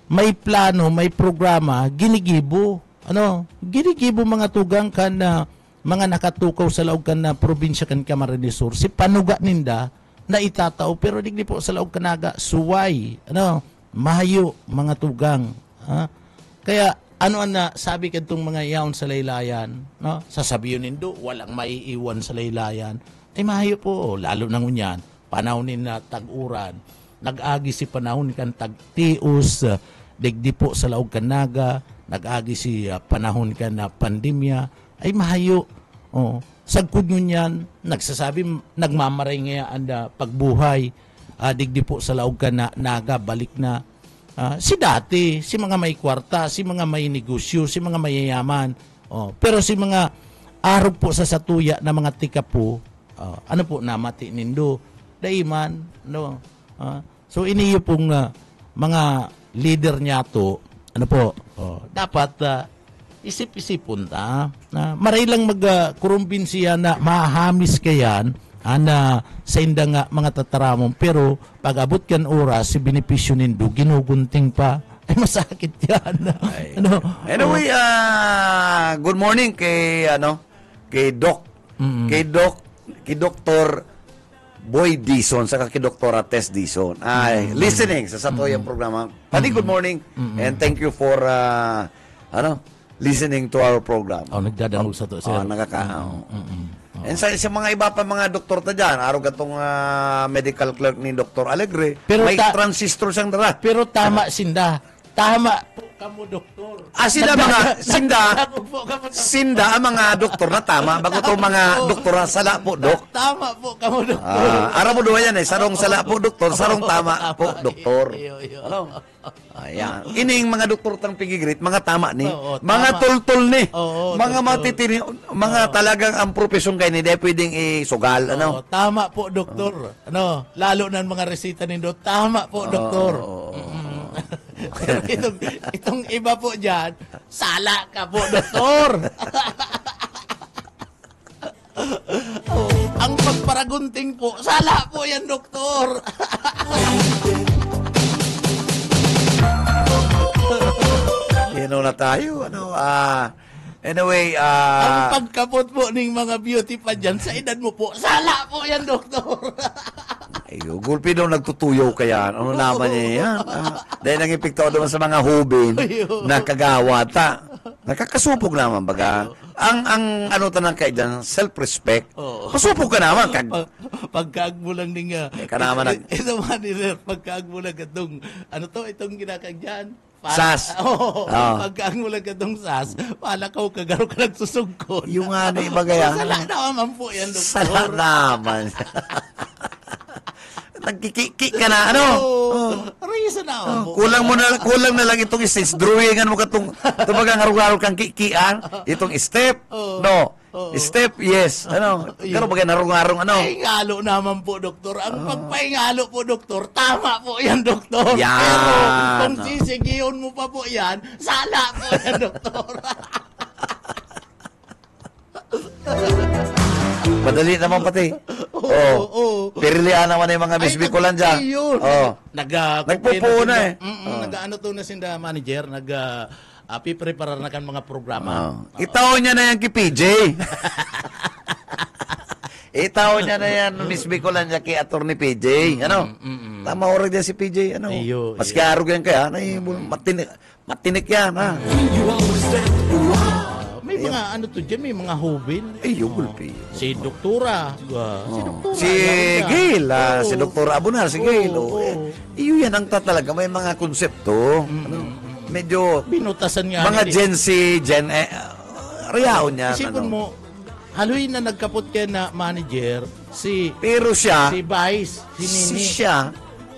may plano, may programa, ginigibo. Ginigibo mga tugang kan na mga nakatukaw sa laog kan na probinsya kan Camarines Sur. Si panuga ninda na itatao pero digdi po sa laog kanaga suway. Mahayo mga tugang. Kaya ano na sabi kadtong mga yaon sa laylayan, sasabihin nindo walang maiiwan sa laylayan. Ay mahayo po, lalo na ngunyan, panahonin na tag-uran, nag-agi si panahon kan tagtius, digdi po sa laog kanaga, nag-agi si panahon kan na pandemya, ay mahayo. Sagkod ngunyan, nagsasabi, nagmamaray nga ang pagbuhay, digdi po sa laog kan na naga, balik na. Si dati, si mga may kwarta, si mga may negosyo, si mga mayayaman. Pero si mga arog po sa satuya na mga tika po, namati nindo. Daiman, so iniyo pong mga leader niya to, dapat isip-isipon ta. Maray lang magkurumbinsiya na mahahamis kayan, sa inda nga mga tataramon, pero pag abot kan oras si benepisyo nindo ginugunting pa, ay masakit yan. Anyway, good morning kay Doc, kay Dr. Boy Dison saka kay Dr. Tess Dison ay listening sa satoyang programa. Pati good morning and thank you for listening to our program. Nagdadalo sa to sir. And sa mga iba pa mga doktor ta dyan, araw gatong medical clerk ni Dr. Alegre, pero may transistor siyang dala. Pero tama sinda. Tama kamo doktor. Sila mga, Dako po kamo doktor. sinda ang mga doktor na tama, bago to mga doktor na sala po, dok. Tama po kamo doktor. Ara mo duwa yan sarong sala po, doktor, sarong tama po, doktor. Iyo. Ano? Ayan. Ining mga doktor tang pigigrit, mga tama ni. Oo, mga tama. tultul ni. Oo, mga tultul. matitini, mga talagang ang profesyon kay ni, di pwedeng isugal, ano? Tama po doktor. Ano, lalo na ang mga resita nindo. Tama po doktor. Pero itong iba po diyan, sala ka po doktor. Ang pagparagunting po, sala po yan doktor. Na tayo, ano, anyway, Ang pagkapot po ng mga beauty pa dyan, sa edad mo po, sala po yan doktor. ay, gulpi daw nagtutuyo kaya. Ano naman niya yan? Dahil nang epekto doon sa mga hubin na kagawata. Nakakasupog naman baga. Ang ano tanang kay dyan, self-respect. Pasupog ka naman. Pagkaag mo lang ning ka naman ito man sir, pagkaag mo lang itong itong ginakag dyan. Sas. Pagkaag mo lang itong sas, pala ka kagaro ka nagsusugkod. Yung ano yung bagay. Sala naman po yan, doktor. Sala naman. Nagkikiki ka na, ano? Reason naman po. Kulang na lang itong stage. Drawingan mo katong tumagang harugaro kang kikian. Itong step, no. Step, yes. Ano? Pero bagay narungarong, ano? Paingalo naman po, doktor. Ang pagpaingalo po, doktor, tama po yan, doktor. Yan. Pero kung sisigiyon mo pa po yan, sala po yan, doktor. Madali naman pati. Oo. Pirilian naman yung mga Miss Bicolan dyan. Ayun. Nagpupuo na eh. Nag-ano to na sinda manager, piprepara na kan mga programa. Itaw niya na yan kay PJ. Itaw niya na yan, Miss Bicolan niya kay Atty. PJ. Ano? Tama oras yan si PJ. Ano? Iyo. Maski arog yan kaya. Matinik yan. Ha? May mga may mga hubin. Iyo, gulpi. Si Doktora. Si Gail, si Dr. Abunal, si Gail. Iyo yan ang talaga. May mga konsepto. Ano? Medyo Binutasan nga. mga Gen Z, Gen Riyaw niya. Isipin mo, haluin na nagkapot kaya na manager, Pero siya, si Vice, si Nini. siya,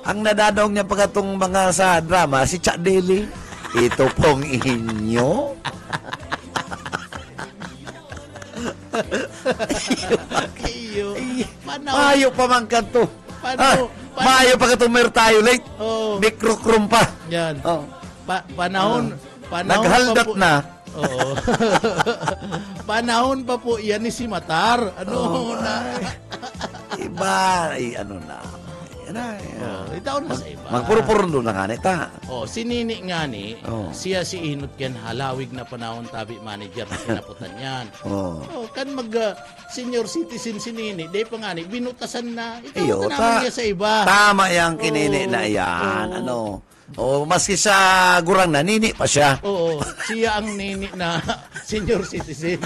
ang nadadaong niya pagkatong mga sa drama, si Chuck Daly. Ito pong inyo. Iyo. Mayo pa man kanto. Paano? Mayo pa kanto mer tayo late. Mikrokrom pa. Yan. Oh. Panahon Naghaldat pa po, na. Oo. Panahon pa po yan ni si Matar. Iba, ano na. Itaon na sa iba. Magpuro-puro doon na kanita. Si Nini nga ni, siya si Inot Ken halawig na panahon tabi manager na sinaputan yan. Kan senior citizen si Nini, day pa nga ni, binutasan na. Itaon na naman niya sa iba. Tama yung kinini na yan. Ano? Maski sa gurang na, nini pa siya. Oo, siya ang nini na senior citizen.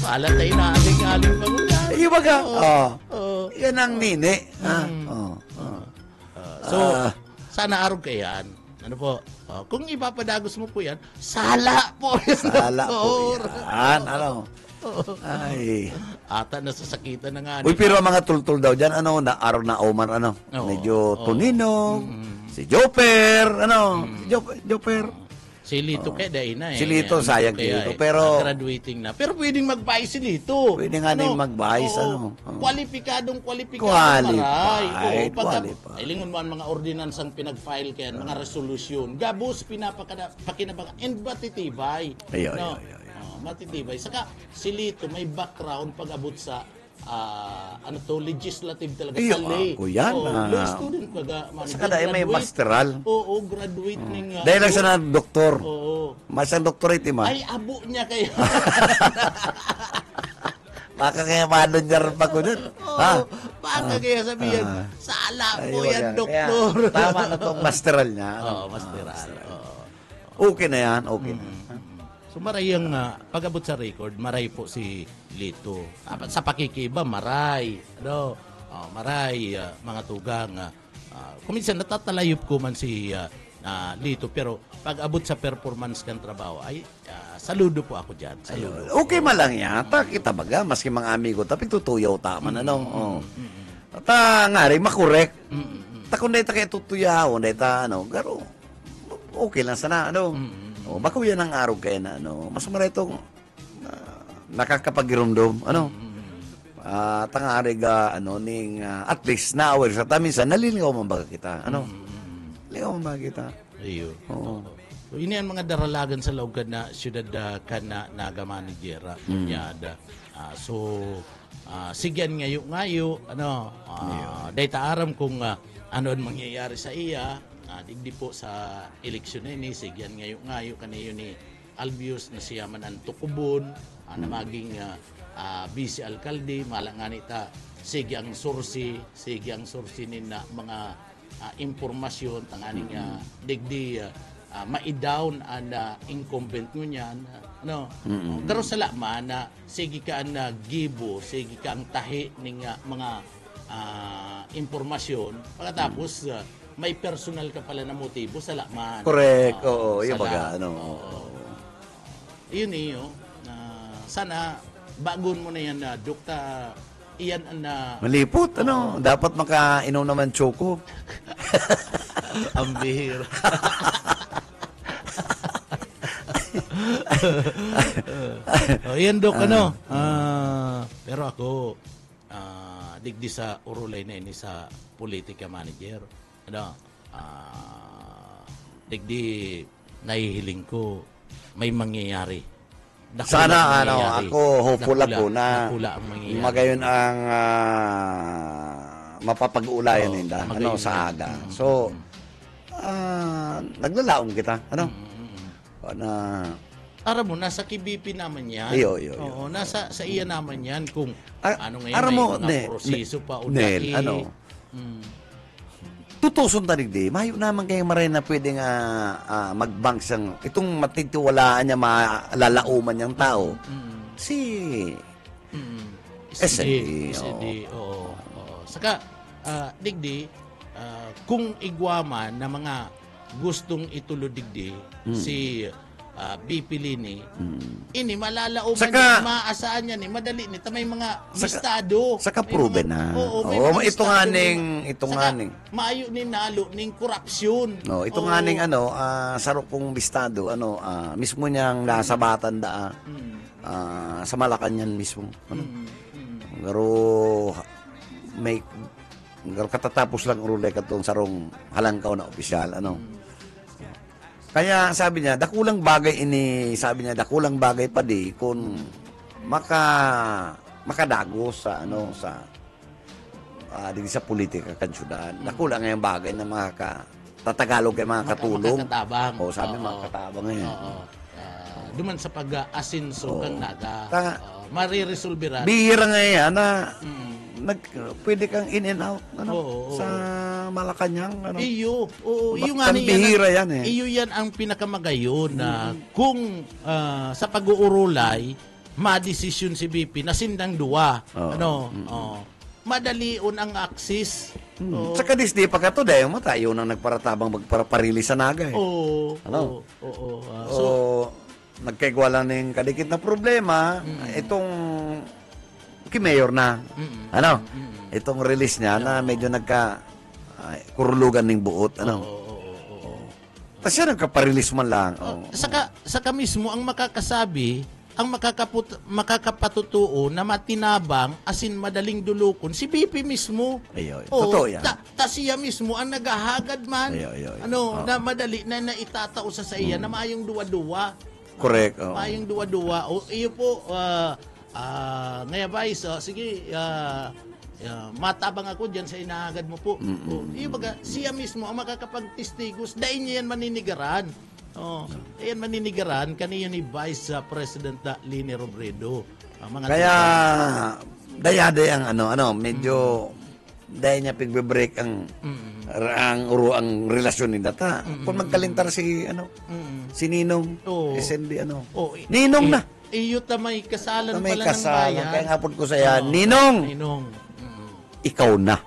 Malatay na aling pangunan. Iyo baga. Yan ang nini. So, sana arog kayan. Ano po? Kung ipapadagos mo po yan, sala po yan. Sala po yan. Ano? Ay. Ata nasasakitan na nga. Uy, pero mga tultul daw dyan, ano, na araw na Omar, ano, medyo Tonino, si Joper, ano, Joper. Si Lito kaya dahil na eh. Si Lito, sayang si Lito, pero graduating na. Pero pwedeng mag-buy si Lito. Pwede nga na yung mag-buy, ano. Kwalipikadong Qualified, maray. qualified. Ilingon mo ang mga ordinansang pinag-file kaya, mga resolusyon. Gabos, pakinabang, and matitibay. Ayo. Matitibay. Saka, si Lito may background pag-abot sa legislative talaga. Iyo, ako yan. Law student baga. Saka dahil may masteral. Oo, graduate ning... Dahil lang siya na doktor. Oo. Masang doctorate, ma. Ay, abo niya kayo. Baka kaya madonjar pa ko dun. Baka kaya sabihin, sala po yan, doktor. Kaya, tama na itong masteral niya. Masteral. Okay na yan, okay na. So maray ang pag-abot sa record, maray po si Lito. Sa pakikiba, maray. Maray, mga tugang kuminsan natatalayop ko man si Lito, pero pag abot sa performance kan trabaho ay saludo po ako diyan. Saludo. Okay man lang yata kita baga maski mga amigo tapi tutuyaw tama na no. Oh. At nga rin makorek. Ta kung dahil ta kaya tutuyaw, dahil ta garo. Okay lang sana O bako yan ang araw kaya na mas mara itong nakakapagirumdum tangari ga ning at least na aware sa taminsan naliligaw man baga kita ligaw man baga kita. Iyo. So, ini ang mga daralagan sa loob na siyudad kan na naga manager yada. So sigyan ngayo dahil taaram kung ano ang mangyayari sa iya digdi po sa eleksyon na ini sigyan ngayo kaniyo ni Albius na siya man ang tukubon na maging vice alkalde malangan ita sigyang sursi nin na mga impormasyon tanganing digdi ma-down ang incumbent mo niyan garo sa laman na sige ka ang gibo sige ka ang tahi ning mga impormasyon pagkatapos may personal ka pala na motibo sa laman. Correct. Oo, yung baga yun sana bagon mo na yan na dokta iyan ang malipot dapat makainom naman choco. ang bihira. Yan dok pero ako digdi sa urulay na ini sa politika manager digdi nahihiling ko may mangyayari. Sana ako hopeful ako na magayon ang mapapag-uulayan nila sa aga. So naglalaom kita na ara mo nasa KBP naman yan. Iyo. Oo, nasa sa iya naman yan kung ano ngayon ara mo, may mga proseso pa unay. Tutuson tanig di, mayo naman kayo maray na pwedeng mag-bank siyang, itong matitiwalaan niya, malalauman niyang tao. Si SND. Oo. Saka, digdi, kung igwaman na mga gustong itulo digdi, si BP Lini, ini malalauman niya, maasaan niya ni, madali ni, may mga listado. Saka proven na. Ito nga ning. Maayo ni nalo, ning korupsyon. Ito nga ning sarok kong listado, mismo niyang nasa Batanda, sa Malacanang mismo. Pero, katatapos lang urulay katong sarong halangkaw na opisyal, Kaya sabi niya, dakulang bagay pa di kung makadagos sa dito sa politika kansyudan. Dakulang ngayong bagay na makatatagalog kay mga katulong. Makakatabang. Sabi makakatabang ngayon. Duman sa pag-asinso kang naga. Mariresolveran. Bihira ngayon na pwede kang in and out sa Malacanang iyo nga bihira yan iyo yan ang pinakamagayon na kung sa pag-uurulay madesisyon si BP na sindang duwa madalion ang access saka disdi pagkato dahil mo tayo nang nagparatabang magparaparili sa naga so nagkaigwala ng kadikit na problema itong Mayor na. Itong release niya na medyo kurulugan ng buot. Tapos siya nagka-release man lang. Saka mismo ang makakasabi, ang makakapatutuo na matinabang asin madaling dulukon, si BP mismo. Totoo yan. Siya mismo ang naghahagad man. Na madali na naitatao sa iya na maayong duwa-duwa. Correct. Maayong duwa-duwa. Iyo po, ngayon guys, sige, matabang ako dyan sa inahagad mo po. Siya mismo ang makakapagtistigos, dahil niya yan maninigaran. Yan maninigaran, kaniya ni Vice President Lini Robredo. Kaya, dayade ang medyo, dahil niya pigbe-break ang relasyon ni Data. Kung magkalintar si Ninong, SND, Ninong na. Iyo may kasalan may pala ng bayan. Kaya nga po ko sa Ninong. Ikaw na.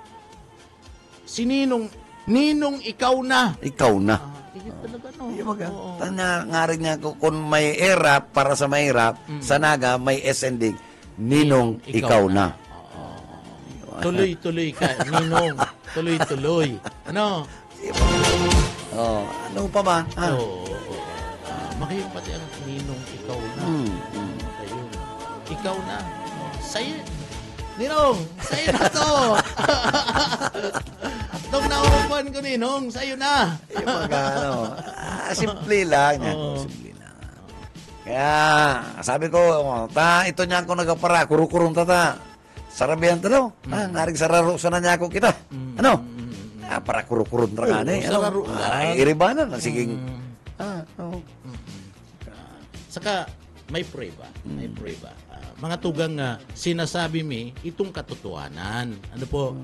Si Ninong Ninong, ikaw na. Ikaw na. Iyon talaga, no? Yung mga, Oo. nga rin niya, kung may erap para sa mahirap, sa Naga, may S ending. Ninong, ikaw na. Tuloy-tuloy ka, Ninong. Tuloy-tuloy. Ano? Oh, ano pa ba? Ha? Oo. Makayong pati ang Ninong, ikaw na. Ayun. Ikaw na. Sa'yo. Ninong, sa'yo na to. Itong nauupuan ko, Ninong, sa'yo na. Yung mga, simple lang. Simple lang. Kaya, sabi ko, ito niya ako nagapara, kurukurong tata. Sarabihan ta daw. Ngaring sararo sana niya ako kita. Ano? Para kurukurong tra nga na. sararo lang. Iribanan. Siging, Saka, may prueba. May prueba. Mga tugang sinasabi mi, itong katotohanan. Ano po?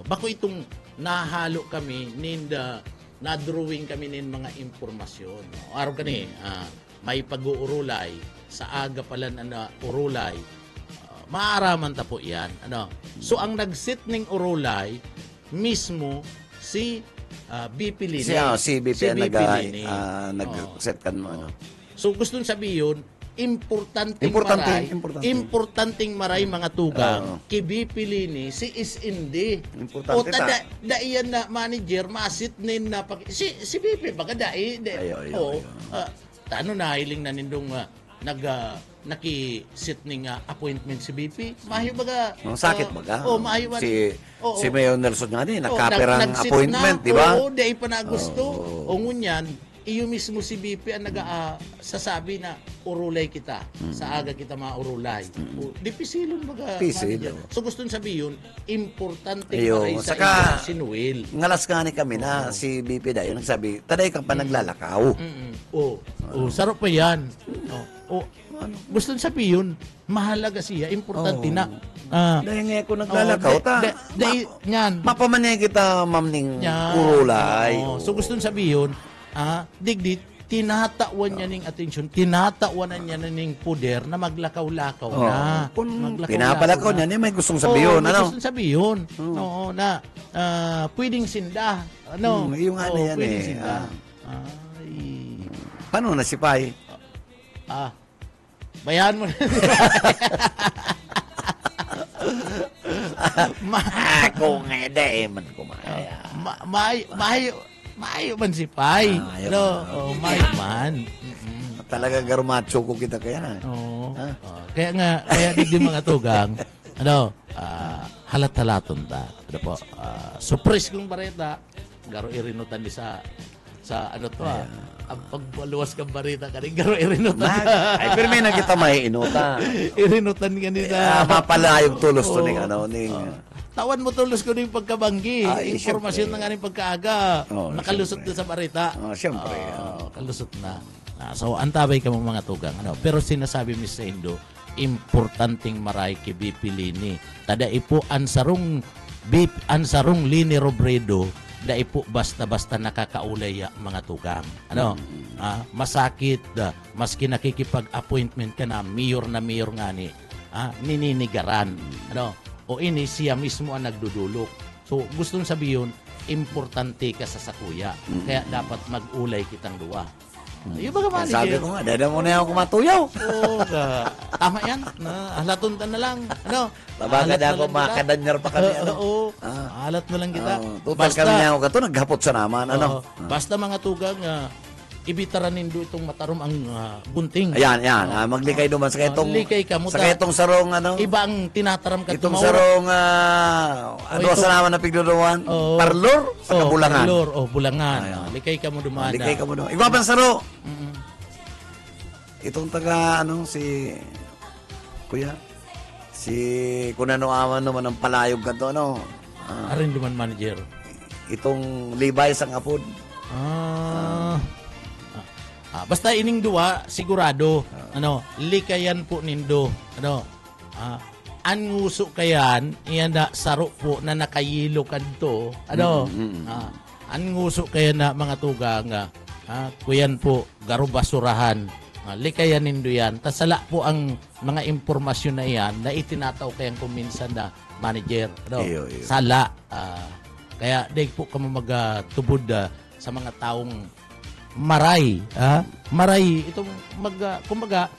Bako itong nahalo kami, na-drawing kami nin mga impormasyon. Araw kani, may pag-uurulay, sa aga pala na urulay, maaraman ta po yan. Ano? So, ang nag-sit ning urulay, mismo, si BP Lini. si BP ang Lini. nag-set kan mo. Ano? So gusto nung sabihin, importanteng maray mga tugang kay BP Lini si isindi. Importante O daiyan na manager masit nin na si BP baka tano na hiling na nindong naki-sit ning appointment si BP. Mahiyo baga sakit baga. Mahiyo si Mayor Nelson nga din nagkaperang appointment, di ba? Oo, dai pa na gusto. O ngunyan, iyo mismo si BP ang sasabi na urulay kita. Sa aga kita maurulay. Dipisilon baga. Pisilon. So gusto sabihin, importante Ayo, para sa saka, si Noel. Ngalas nga ni kami na si BP dayo nagsabi, taday ka pa naglalakaw. Sarap pa yan. Gusto sabihin, mahalaga siya, importante na. Dahil nga ako naglalakaw, mapamanya kita, ma'am, ning urulay. So gusto sabihin, digdi, tinatawan niya ning atensyon, tinatawan niya ning puder na maglakaw-lakaw na. Kung pinapalakaw niya, may gustong sabihin. May gustong sabihin. Oo, na pwedeng sinda. Ano? Yung ano yan pwedeng eh. sinda. Paano na si Pai? Bayahan mo na. Kung nga man kumaya. Maayo man si Pai. Maayo man. Talaga garumacho ko kita kaya na. Kaya di mga tugang, halat-halaton ta. Ano po, surprise kong bareta, garo irinutan di sa ano to ang pagbaluwas kang barita ka rin, garo irinutan. Ay, pero may nakita may inuta. Irinutan ka nila. Mapalayog tulos to ning tawan mo tulos ko ng pagkabanggi. Ay, Informasyon syempre. na nga rin pagkaaga. Nakalusot Syempre. na sa barita. Siyempre. Kalusot na. So, antabay ka mga tugang. Pero sinasabi mi sa Indo, importanteng maray kay BP Lini. Tada ipo ansarong Lini Robredo, da ipo basta-basta nakakaulay mga tugang. Masakit, maski nakikipag-appointment ka na mayor nga ni, nininigaran. O ini siya mismo ang nagdudulok. So, gustong sabihin, importante ka sa sakuya. Kaya dapat mag-ulay kitang duwa. Yung baga manager. Sabi ko nga, dada mo na ako matuyaw. Tama yan. Halaton ta na lang. Tabaga na ako, makadanyar pa kami. Halat mo lang kita. Tutal kami niya ako kato, naghapot sa naman. Basta mga tugang, ibitaran nindo itong matarom ang bunting. Ayan. Maglikay duman sa kaytong likay ka mo sa kaytong sarong iba ang tinataram ka itong sarong sa naman na pigduduan. Parlor sa Bulangan. Parlor Bulangan. Likay ka mo dumana. Likay ka mo duman. Iba pa saro. Itong taga si Kuya kunano aman naman ang palayog kanto Arin duman manager. Itong Levi sang apod. Basta ining duwa sigurado likayan po nindo anguso kayan iyan na saro po na nakayilo kadto anguso kayan na mga tugang kuyan po garo basurahan likayan nindo yan tasala po ang mga impormasyon na yan na itinataw kayang kuminsan na manager Iyo. sala Kaya dahil po kamo magtubod sa mga taong maray. Maray, itong kumbaga,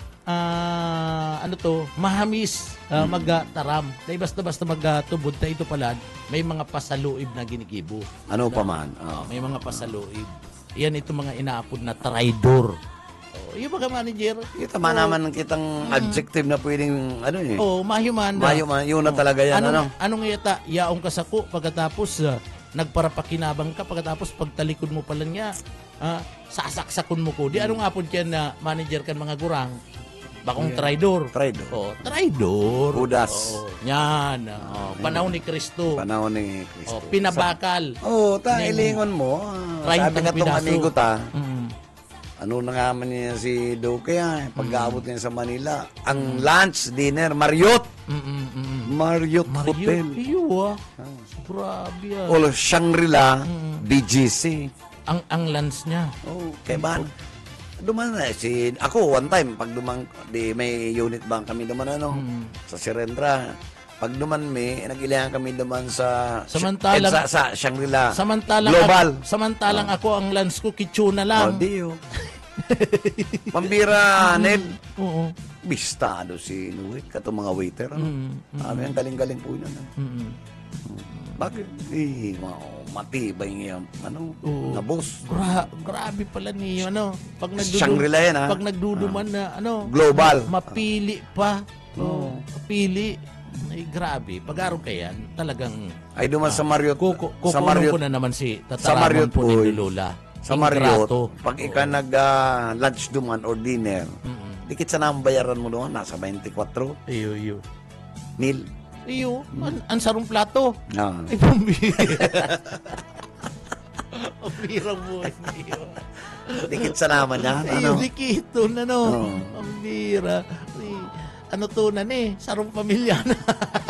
mahamis, magtaram. Dahil basta-basta magtubod na ito pala, may mga pasaluib na ginigibo. Ano pa man. May mga pasaluib. Yan itong mga inaapod na traidor. Yung mga manager. Kita man naman kitang adjective na pwedeng, mahyuman. Mahyuman, yun na talaga yan, Anong yata, yaong kasako, pagkatapos, nagparapakinabang ka, pagkatapos pagtalikod mo pala niya, sasaksakon mo ko. Di anong apod kaya na manager kan mga gurang? Bakong traidor. Traidor. Judas. Yan. Panahon ni Kristo. Panahon ni Kristo. Pinabakal. Ilingon mo. Sabi nga itong amigo ano na nga man niya si Duque, pag-aabot niya sa Manila. Ang lunch, dinner, Marriott. Marriott Hotel. Iyo grabe yan. O Shangri-La, BGC. Ang lunch niya. Kaya ba? Duman na ako one time pag may unit bank kami duman sa Sirendra. Pag duman nag-ilihan kami duman sa Shangri-La. Samantalang ako ang lunch ko kitsuna lang. Pambira Nel. Bistado si Nuit katong mga waiter. Ang galing-galing po yun. Bakit? Matibay niya, na boss. Grabe pala niyo, Pag Shangri-La yan, Pag nagduduman na, global. Mapili pa. Mapili. Ay, grabe. Pag-araw ka yan, talagang... Ay, duman sa Marriott. Kukulong ko na naman si Tataramon po ni Lola. Sa Marriott, pag ika nag-lunch duman or dinner, dikit sa nang bayaran mo doon, nasa 24. Iyo. Mil. Iyo, ang sarong plato. Ay, pambira. Pambira mo. Dikit sa naman yan. Iyo, dikito na, Pambira. Ano to na sarong pamilya na.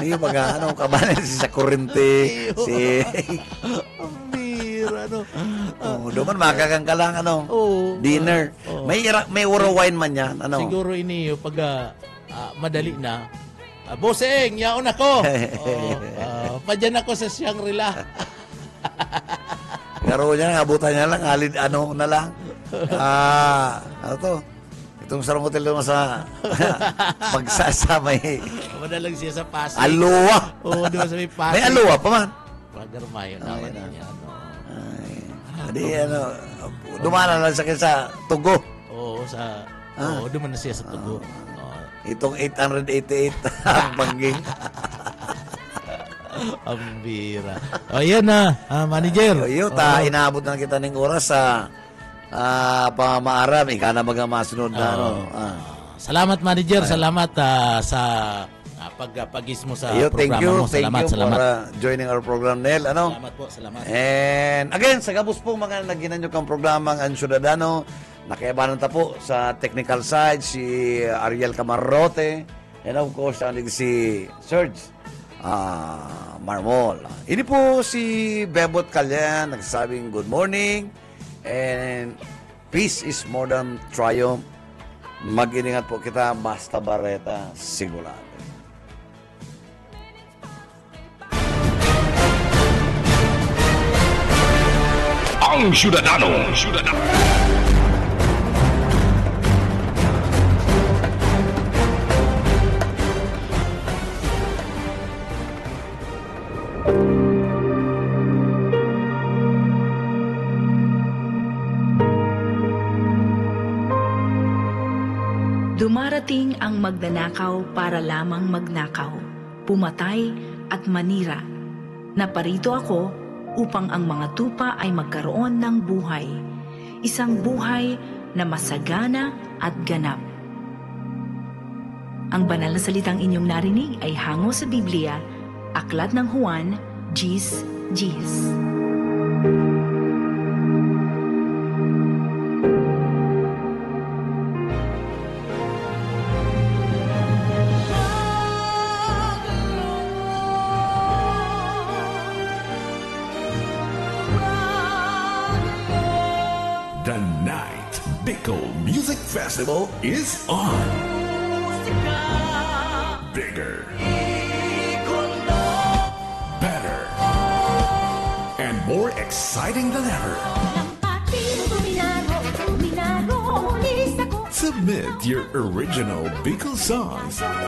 Iyo, kabanan sa kurente. Pambira, doon makakang ka lang, dinner. May uro wine man yan, Siguro iniyo, pag madali na, Boseng, yaon ako. Padyan ako sa Shangri-La. Garo niya, abutan niya lang, na lang. Itong sarong hotel naman sa pagsasamay. Madalang siya sa Pasig. Aloha! Doon sa may Pasig. May aloha pa man. Magarmayo naman niya. Dumana lang sa Tugo. Duman na siya sa Tugo. Itong 888 ang bangging. Ang bira. Yan na, manager. Inaabot na kita ng oras sa pamaaram. Ika na magamasunod na. Salamat, manager. Salamat sa pagpagis mo sa programa mo. Thank you for joining our program, Nel. Salamat po, salamat. And again, sa gabos po mga naginan nyo kang programang Ang Ciudadano. Nakiyabanan ta po sa technical side si Ariel Camarote and of course si Serge Marmol. Ini po si Bebot Calyan nagsasabing good morning and peace is more than triumph. Mag-iningat po kita, basta bareta, sigurado. Ang Ciudadano. Dumarating ang magnanakaw para lamang magnakaw, pumatay at manira. Naparito ako upang ang mga tupa ay magkaroon ng buhay, isang buhay na masagana at ganap. Ang banal na salitang inyong narinig ay hango sa Biblia, Aklat ng Juan, Gis. The Night Bicol Music Festival is on. Bigger, better, and exciting than ever. Submit your original Bicol songs